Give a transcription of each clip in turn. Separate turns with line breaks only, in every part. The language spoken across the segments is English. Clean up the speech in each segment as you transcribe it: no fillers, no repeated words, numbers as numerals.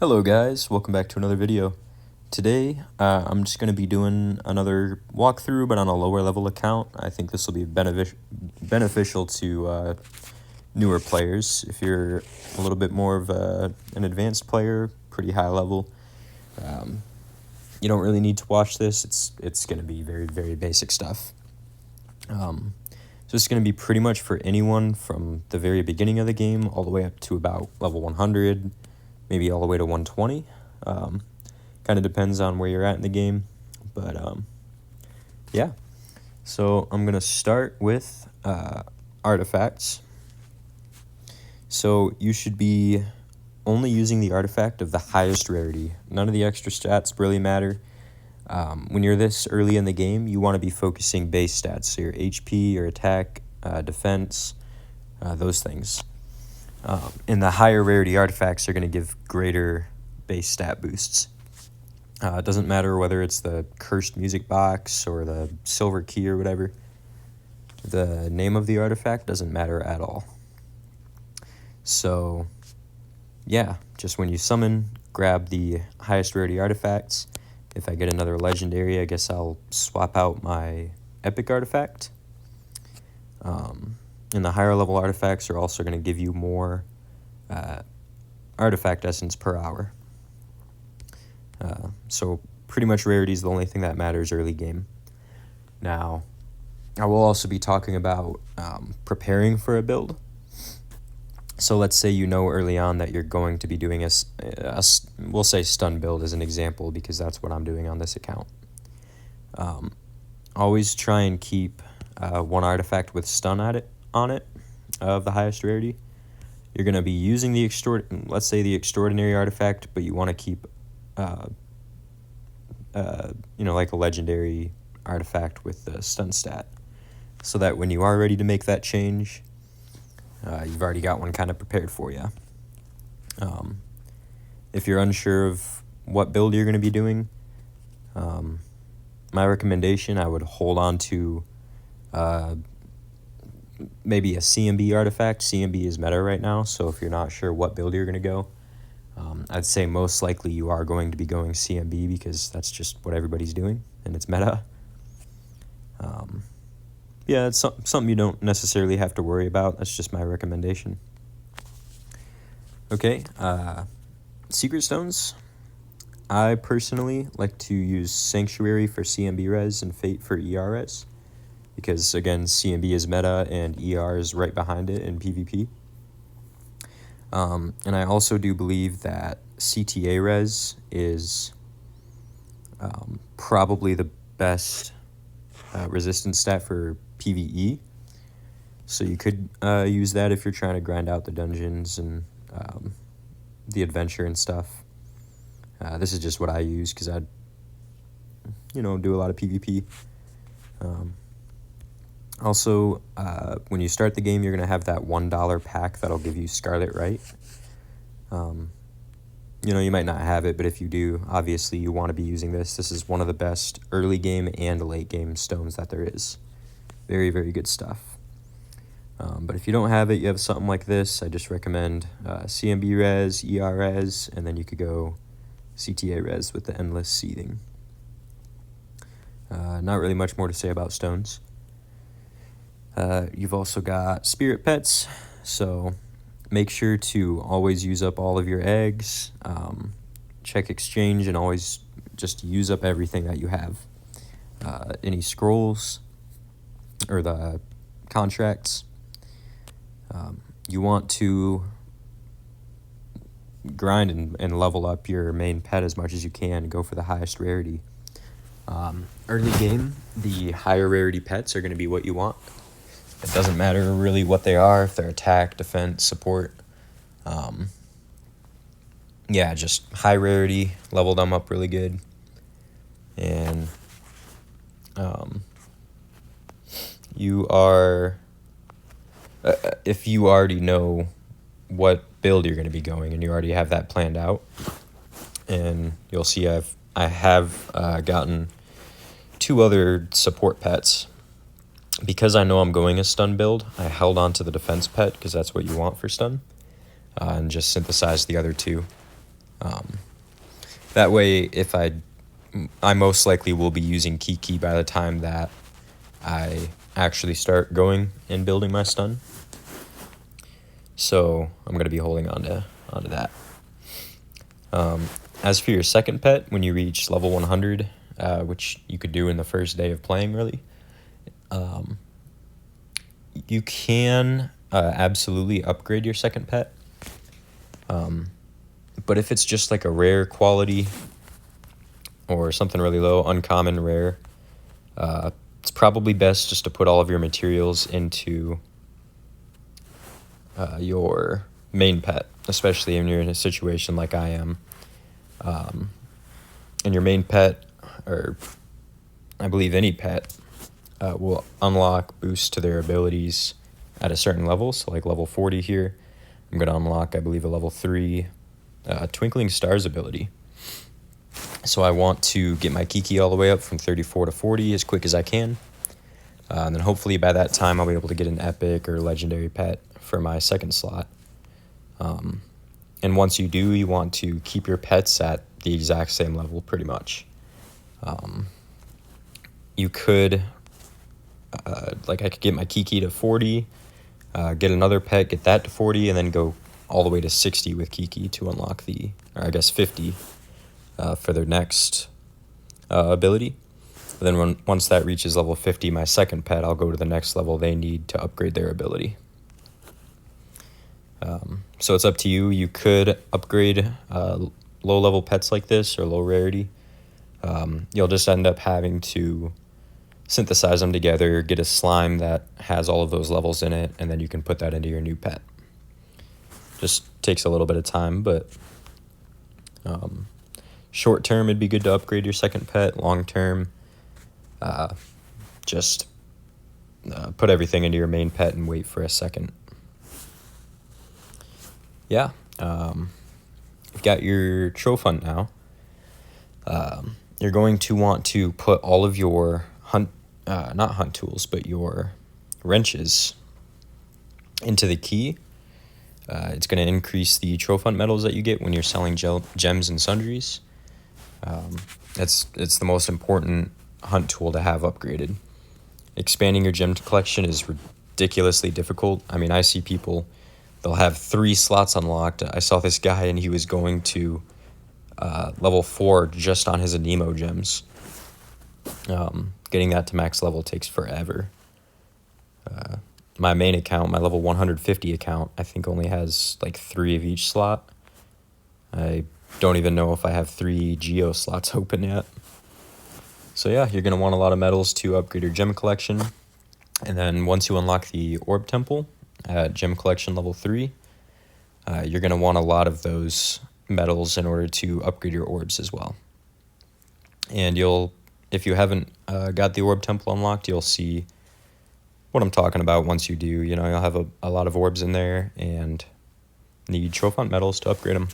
Hello guys, welcome back to another video. Today, I'm just going to be doing another walkthrough, but on a lower level account. I think this will be beneficial to newer players. If you're a little bit more of an advanced player, pretty high level, you don't really need to watch this. It's going to be very, very basic stuff. So it's going to be pretty much for anyone from the very beginning of the game all the way up to about level 100, maybe all the way to 120. Kind of depends on where you're at in the game, but yeah. So I'm going to start with artifacts. So you should be only using the artifact of the highest rarity. None of the extra stats really matter. When you're this early in the game, you want to be focusing base stats, so your HP, your attack, defense, those things. And the higher rarity artifacts are going to give greater base stat boosts. It doesn't matter whether it's the cursed music box or the silver key or whatever. The name of the artifact doesn't matter at all. So, yeah, just when you summon, grab the highest rarity artifacts. If I get another legendary, I guess I'll swap out my epic artifact. And the higher level artifacts are also going to give you more artifact essence per hour. So pretty much rarity is the only thing that matters early game. Now, I will also be talking about preparing for a build. So let's say you know early on that you're going to be doing we'll say stun build as an example, because that's what I'm doing on this account. Always try and keep one artifact with stun on it of the highest rarity. You're going to be using the extraordinary artifact, but you want to keep like a legendary artifact with the stun stat, so that when you are ready to make that change, you've already got one kind of prepared for you. If you're unsure of what build you're going to be doing, my recommendation, I would hold on to maybe a CMB artifact. CMB is meta right now, so if you're not sure what build you're going to go, I'd say most likely you are going to be going CMB, because that's just what everybody's doing, and it's meta. Yeah, it's something you don't necessarily have to worry about. That's just my recommendation. Okay, secret stones. I personally like to use Sanctuary for CMB res and Fate for ER res, because again, CMB is meta and ER is right behind it in PvP. And I also do believe that CTA res is probably the best resistance stat for PvE. So you could use that if you're trying to grind out the dungeons and the adventure and stuff. This is just what I use because I do a lot of PvP. Also, when you start the game, you're going to have that $1 pack that'll give you Scarlet Rite. You might not have it, but if you do, obviously you want to be using this. This is one of the best early game and late game stones that there is. Very, very good stuff. But if you don't have it, you have something like this, I just recommend CMB res, ER res, and then you could go CTA res with the Endless Seething. Not really much more to say about stones. You've also got spirit pets, so make sure to always use up all of your eggs, check exchange, and always just use up everything that you have. Any scrolls or the contracts, you want to grind and level up your main pet as much as you can and go for the highest rarity. Early game, the higher rarity pets are going to be what you want. It doesn't matter really what they are, if they're attack, defense, support. Yeah, just high rarity, level them up really good. And you are, if you already know what build you're going to be going and you already have that planned out, and you'll see I have gotten 2 other support pets. Because I know I'm going a stun build, I held on to the defense pet because that's what you want for stun, and just synthesized the other 2. That way, if I most likely will be using Kiki by the time that I actually start going and building my stun. So I'm going to be holding onto that. As for your second pet, when you reach level 100, which you could do in the first day of playing, really, you can absolutely upgrade your second pet. But if it's just like a rare quality or something really low, uncommon, rare, it's probably best just to put all of your materials into your main pet, especially when you're in a situation like I am. And your main pet, or I believe any pet, will unlock boosts to their abilities at a certain level. So like level 40 here, I'm going to unlock, I believe, a level 3 Twinkling Stars ability. So I want to get my Kiki all the way up from 34 to 40 as quick as I can. And then hopefully by that time I'll be able to get an epic or legendary pet for my second slot. And once you do, you want to keep your pets at the exact same level pretty much. You could, like I could get my Kiki to 40, get another pet, get that to 40, and then go all the way to 60 with Kiki to unlock the, or I guess 50 for their next ability. But then once that reaches level 50, my second pet, I'll go to the next level they need to upgrade their ability. So it's up to you. You could upgrade low-level pets like this or low rarity. You'll just end up having to synthesize them together, get a slime that has all of those levels in it, and then you can put that into your new pet. Just takes a little bit of time, but short term it'd be good to upgrade your second pet. Long term, just put everything into your main pet and wait for a second. Yeah, you've got your troph hunt now. You're going to want to put all of your not hunt tools, but your wrenches into the key. It's going to increase the troph hunt medals that you get when you're selling gems and sundries. It's the most important hunt tool to have upgraded. Expanding your gem collection is ridiculously difficult. I mean, I see people, they'll have 3 slots unlocked. I saw this guy and he was going to level 4 just on his Anemo gems. Getting that to max level takes forever. My main account, my level 150 account, I think only has like 3 of each slot. I don't even know if I have 3 geo slots open yet. So yeah, you're going to want a lot of medals to upgrade your gem collection. And then once you unlock the orb temple at gem collection level 3, you're going to want a lot of those medals in order to upgrade your orbs as well. And if you haven't got the orb temple unlocked, you'll see what I'm talking about once you do. You know, you'll have a lot of orbs in there and need troph hunt medals to upgrade them.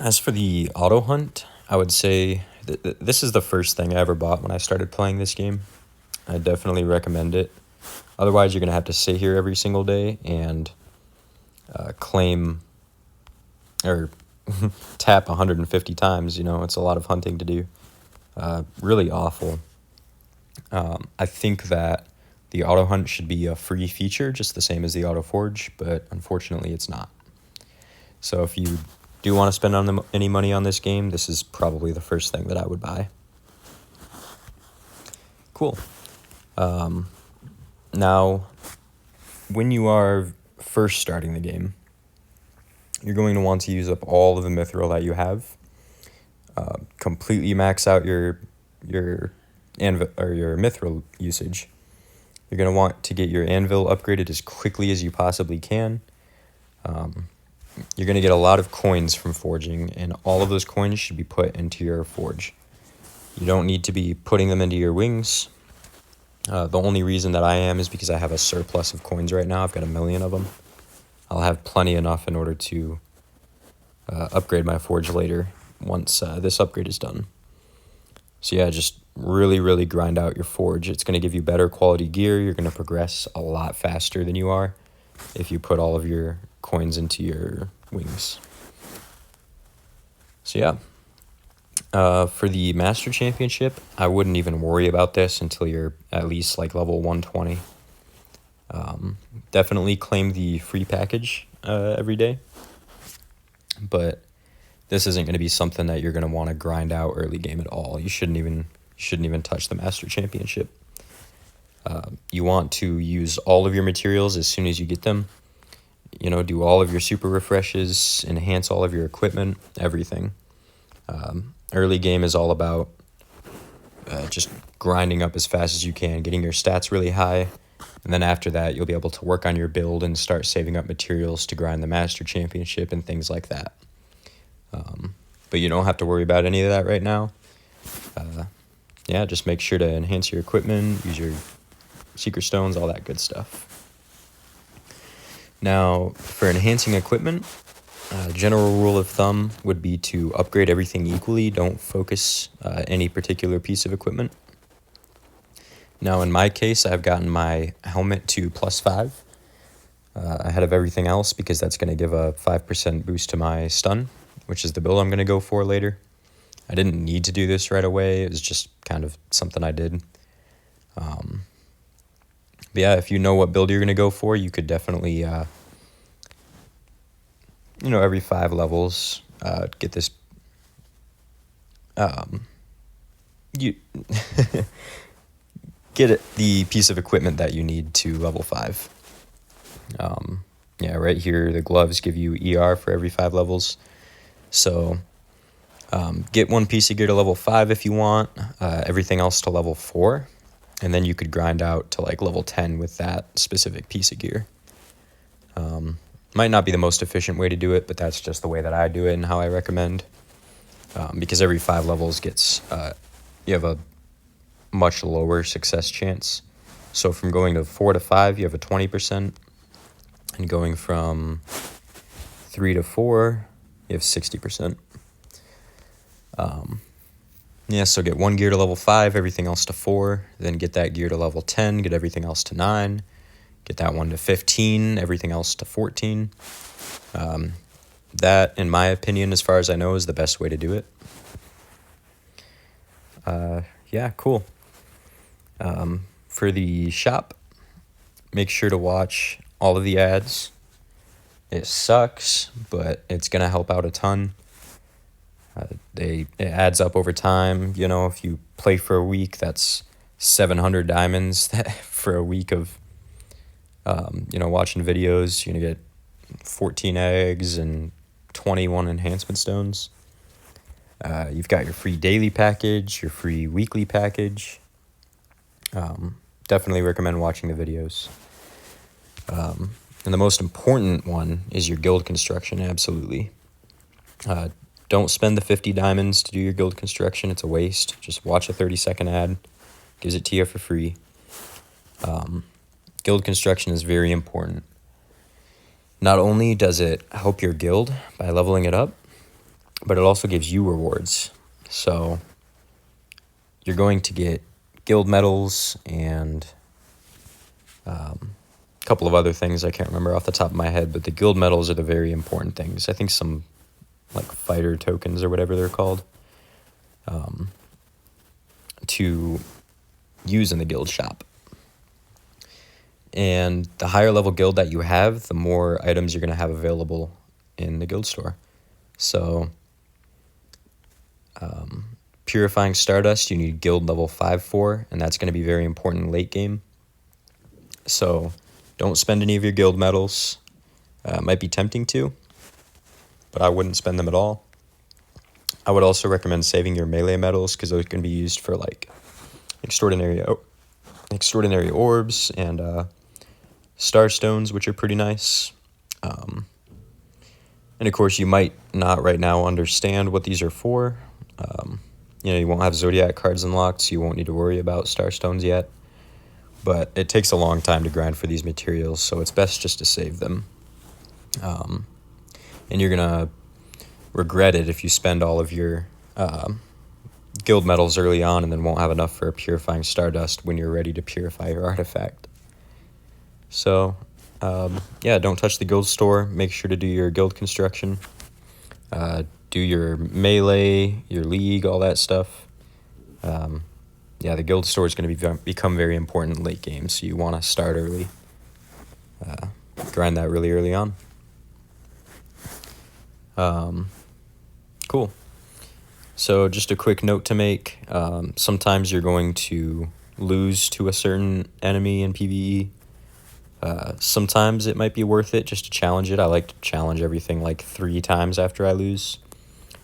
As for the auto hunt, I would say this is the first thing I ever bought when I started playing this game. I definitely recommend it. Otherwise, you're going to have to sit here every single day and claim or tap 150 times. You know, it's a lot of hunting to do. Really awful. I think that the auto hunt should be a free feature, just the same as the auto forge, but unfortunately it's not. So if you do want to spend any money on this game, this is probably the first thing that I would buy. Cool. Now, when you are first starting the game, you're going to want to use up all of the mythril that you have. Completely max out your mythril usage. You're going to want to get your anvil upgraded as quickly as you possibly can. You're going to get a lot of coins from forging, and all of those coins should be put into your forge. You don't need to be putting them into your wings. The only reason that I am is because I have a surplus of coins right now. I've got 1 million of them. I'll have plenty enough in order to upgrade my forge later once this upgrade is done. So yeah, just really grind out your forge. It's going to give you better quality gear. You're going to progress a lot faster than you are if you put all of your coins into your wings. So yeah, for the Master Championship, I wouldn't even worry about this until you're at least like level 120. Definitely claim the free package every day, but this isn't going to be something that you're going to want to grind out early game at all. You shouldn't even touch the Master Championship. You want to use all of your materials as soon as you get them. Do all of your super refreshes, enhance all of your equipment, everything. Early game is all about just grinding up as fast as you can, getting your stats really high, and then after that, you'll be able to work on your build and start saving up materials to grind the Master Championship and things like that. But you don't have to worry about any of that right now. Yeah, just make sure to enhance your equipment, use your secret stones, all that good stuff. Now, for enhancing equipment, general rule of thumb would be to upgrade everything equally. Don't focus any particular piece of equipment. Now, in my case, I've gotten my helmet to +5 ahead of everything else because that's going to give a 5% boost to my stun, which is the build I'm going to go for later. I didn't need to do this right away. It was just kind of something I did. But yeah, if you know what build you're going to go for, you could definitely, every 5 levels, get this, you get the piece of equipment that you need to level 5. Yeah, right here, the gloves give you ER for every 5 levels. So get one piece of gear to level 5 if you want, everything else to level 4. And then you could grind out to like level 10 with that specific piece of gear. Might not be the most efficient way to do it, but that's just the way that I do it and how I recommend. Because every 5 levels gets, you have a much lower success chance. So from going to 4 to 5, you have a 20%. And going from 3 to 4, you have 60%. Yeah, so get one gear to level 5, everything else to 4, then get that gear to level 10, get everything else to 9, get that one to 15, everything else to 14. That, in my opinion, as far as I know, is the best way to do it. Yeah, cool. For the shop, make sure to watch all of the ads. It sucks, but it's going to help out a ton. It adds up over time. If you play for a week, that's 700 diamonds for a week of, watching videos. You're going to get 14 eggs and 21 enhancement stones. You've got your free daily package, your free weekly package. Definitely recommend watching the videos. And the most important one is your guild construction, absolutely. Don't spend the 50 diamonds to do your guild construction. It's a waste. Just watch a 30-second ad. Gives it to you for free. Guild construction is very important. Not only does it help your guild by leveling it up, but it also gives you rewards. So you're going to get guild medals and a couple of other things I can't remember off the top of my head, but the guild medals are the very important things. I think some like fighter tokens or whatever they're called, to use in the guild shop. And the higher level guild that you have, the more items you're going to have available in the guild store. So purifying stardust, you need guild level 5 for, and that's going to be very important late game. So don't spend any of your guild medals. Might be tempting to, but I wouldn't spend them at all. I would also recommend saving your melee medals because those can be used for like extraordinary orbs and star stones, which are pretty nice. And of course, you might not right now understand what these are for. You won't have Zodiac cards unlocked, so you won't need to worry about star stones yet. But it takes a long time to grind for these materials, so it's best just to save them. And you're going to regret it if you spend all of your guild medals early on and then won't have enough for a purifying stardust when you're ready to purify your artifact. So Yeah, don't touch the guild store. Make sure to do your guild construction. Do your melee, your league, all that stuff. Yeah, the guild store is going to become very important late game, so you want to start early. Grind that really early on. Cool. So just a quick note to make. Sometimes you're going to lose to a certain enemy in PvE. Sometimes it might be worth it just to challenge it. I like to challenge everything like 3 times after I lose,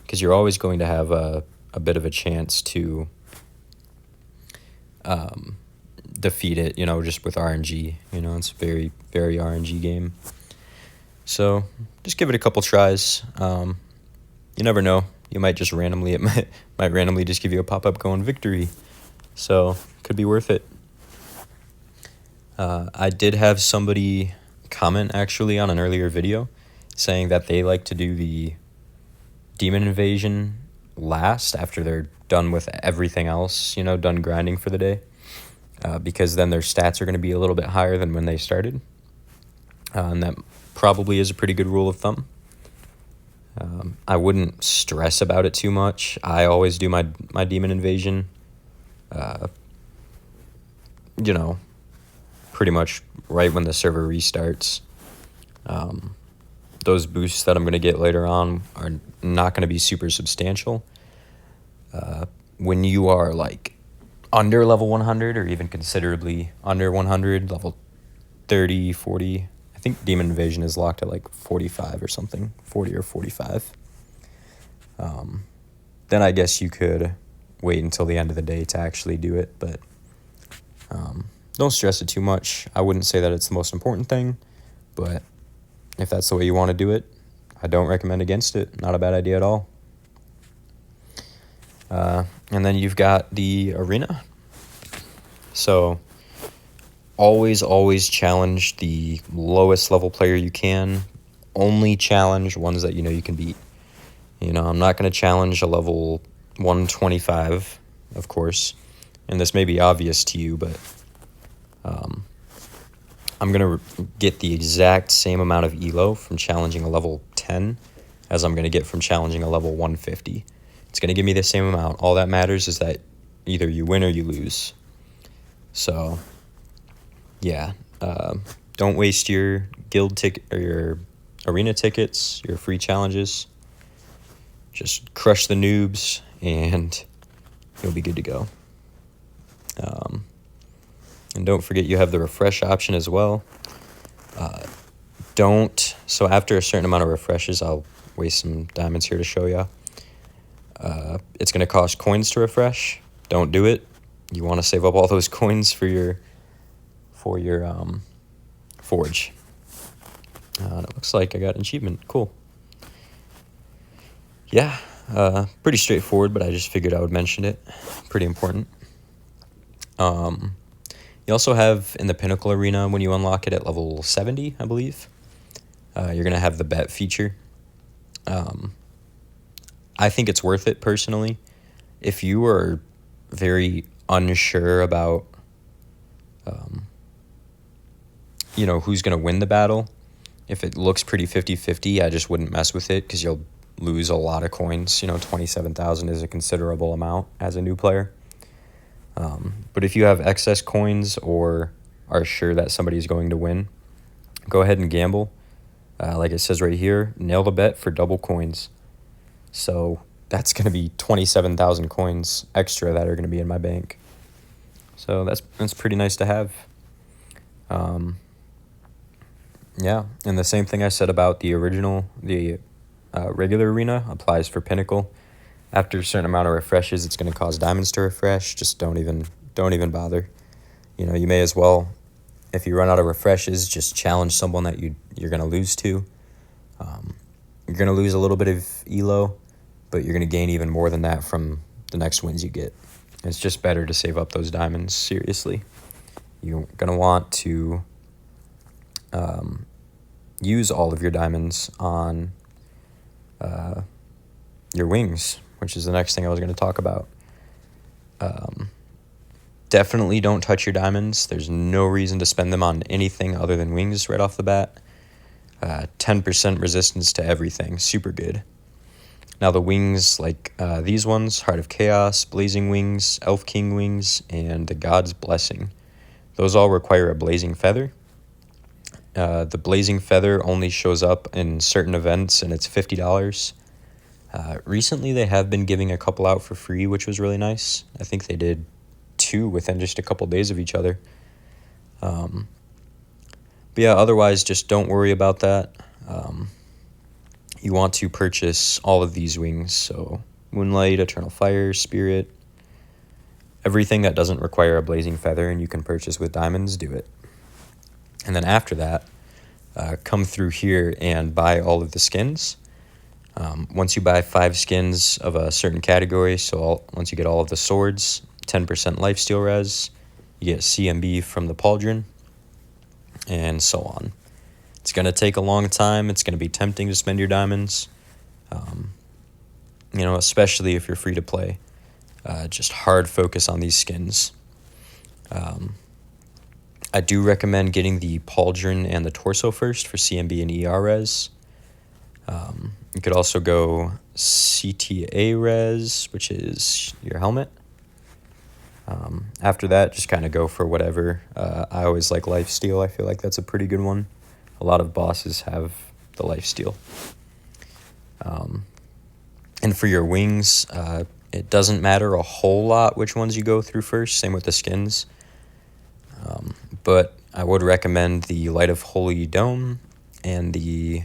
because you're always going to have a bit of a chance to defeat it, just with RNG. It's a very, very RNG game. So just give it a couple tries. You never know. You might just randomly, it might randomly just give you a pop-up going victory. So could be worth it. I did have somebody comment actually on an earlier video saying that they like to do the demon invasion last after they're done with everything else, done grinding for the day, because then their stats are going to be a little bit higher than when they started. And that probably is a pretty good rule of thumb. I wouldn't stress about it too much. I always do my demon invasion, pretty much right when the server restarts. Those boosts that I'm going to get later on are not going to be super substantial. When you are like under level 100 or even considerably under 100, level 30, 40, I think demon invasion is locked at like 45 or something, 40 or 45. Then I guess you could wait until the end of the day to actually do it, but don't stress it too much. I wouldn't say that it's the most important thing, but if that's the way you want to do it, I don't recommend against it. Not a bad idea at all. And then you've got the arena. So always challenge the lowest level player you can. Only challenge ones that you can beat. I'm not going to challenge a level 125, of course. And this may be obvious to you, but I'm going to get the exact same amount of elo from challenging a level 10 as I'm going to get from challenging a level 150. It's going to give me the same amount. All that matters is that either you win or you lose. So, yeah, don't waste your guild ticket or your arena tickets, your free challenges. Just crush the noobs and you'll be good to go. And don't forget you have the refresh option as well. So after a certain amount of refreshes, I'll waste some diamonds here to show you. It's going to cost coins to refresh. Don't do it. You want to save up all those coins for your forge. And it looks like I got an achievement. Cool. Yeah, pretty straightforward, but I just figured I would mention it. Pretty important. You also have in the Pinnacle Arena, when you unlock it at level 70, I believe, you're going to have the bet feature. I think it's worth it, personally. If you are very unsure about, who's going to win the battle, if it looks pretty 50-50, I just wouldn't mess with it because you'll lose a lot of coins. 27,000 is a considerable amount as a new player. But if you have excess coins or are sure that somebody is going to win, go ahead and gamble. Like it says right here, nail the bet for double coins. So that's going to be 27,000 coins extra that are going to be in my bank. So that's pretty nice to have. Yeah, and the same thing I said about the regular arena applies for Pinnacle. After a certain amount of refreshes, it's going to cause diamonds to refresh. Just don't even bother. You may as well, if you run out of refreshes, just challenge someone that you're going to lose to. You're going to lose a little bit of elo, but you're going to gain even more than that from the next wins you get. It's just better to save up those diamonds, seriously. You're going to want to use all of your diamonds on your wings, which is the next thing I was going to talk about. Definitely don't touch your diamonds. There's no reason to spend them on anything other than wings right off the bat. 10% resistance to everything, super good. Now the wings, like these ones, Heart of Chaos, Blazing Wings, Elf King Wings, and the God's Blessing, those all require a Blazing Feather. The Blazing Feather only shows up in certain events, and it's $50. Recently, they have been giving a couple out for free, which was really nice. I think they did 2 within just a couple days of each other. But yeah, otherwise, just don't worry about that. You want to purchase all of these wings, so Moonlight, Eternal Fire, Spirit, everything that doesn't require a Blazing Feather and you can purchase with diamonds, do it. And then after that, come through here and buy all of the skins. Once you buy 5 skins of a certain category, so once you get all of the swords, 10% lifesteal res, you get CMB from the pauldron, and so on. It's going to take a long time. It's going to be tempting to spend your diamonds, especially if you're free to play. Just hard focus on these skins. I do recommend getting the pauldron and the torso first for CMB and ER res. You could also go CTA res, which is your helmet. After that, just kind of go for whatever. I always like lifesteal. I feel like that's a pretty good one. A lot of bosses have the lifesteal. And for your wings, it doesn't matter a whole lot which ones you go through first. Same with the skins. But I would recommend the Light of Holy Dome and the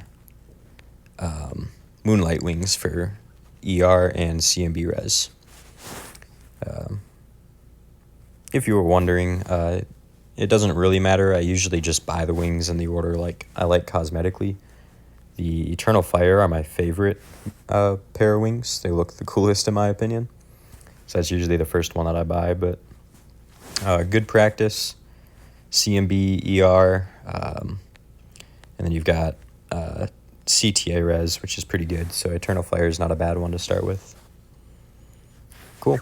Moonlight wings for ER and CMB res. If you were wondering, it doesn't really matter. I usually just buy the wings in the order like I like cosmetically. The Eternal Fire are my favorite pair of wings. They look the coolest in my opinion. So that's usually the first one that I buy, but good practice. CMB, ER, and then you've got CTA res, which is pretty good. So Eternal Fire is not a bad one to start with. Cool.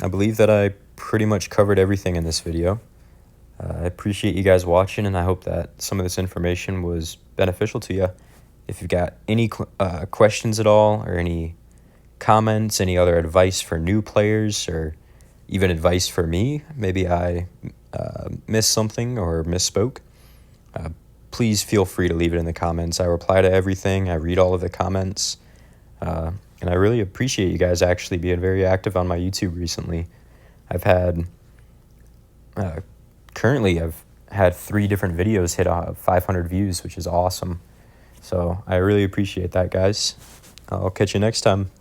I believe that I pretty much covered everything in this video. I appreciate you guys watching, and I hope that some of this information was beneficial to you. If you've got any questions at all, or any comments, any other advice for new players, or even advice for me, maybe I missed something or misspoke, please feel free to leave it in the comments. I reply to everything. I read all of the comments. And I really appreciate you guys actually being very active on my YouTube recently. Currently I've had 3 different videos hit 500 views, which is awesome. So I really appreciate that, guys. I'll catch you next time.